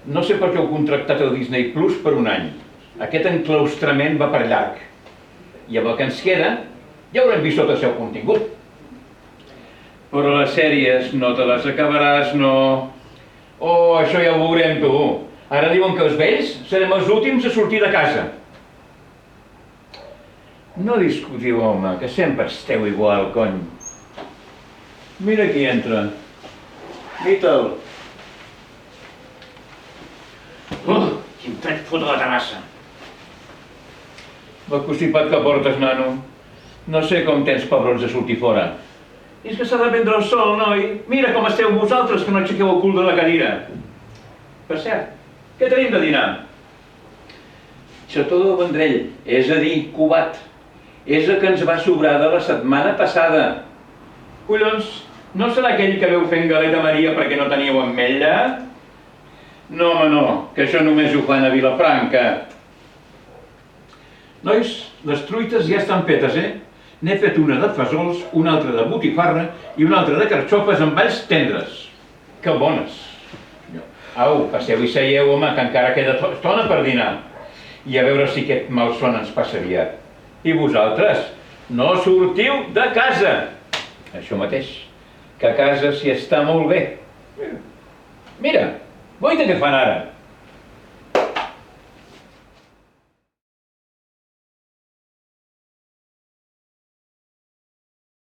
No sé per què heu contractat el Disney Plus per un any. Aquest enclaustrament va per llarg. I amb el que ens queda, ja haurem vist tot el seu contingut. Però les sèries no te les acabaràs, no... Oh, això ja ho veurem, tu. Ara diuen que els vells serem els últims a sortir de casa. No discutiu, home, que sempre esteu igual, cony. Mira qui entra. Little. Quin tret fot a la terrassa. El constipat que portes, nano. No sé com tens pebrons de sortir fora. I és que s'ha de prendre el sol, noi. Mira com esteu vosaltres, que no aixequeu el cul de la cadira. Per cert, què tenim de dinar? Xató del Vendrell, és a dir, cubat. És el que ens va sobrar de la setmana passada. Collons, no serà aquell que veu fent galeta Maria perquè no teníeu ametlla? No, home, no, que això només ho fan a Vilafranca. Nois, les truites ja estan fetes, eh? N'he fet una de fesols, una altra de botifarra i una altra de carxofes amb alls tendres. Que bones! Au, passeu i seieu, home, que encara queda estona per dinar. I a veure si aquest malson ens passa aviat. I vosaltres, no sortiu de casa! Això mateix, que a casa s'hi està molt bé. Mira, guaita què fan ara.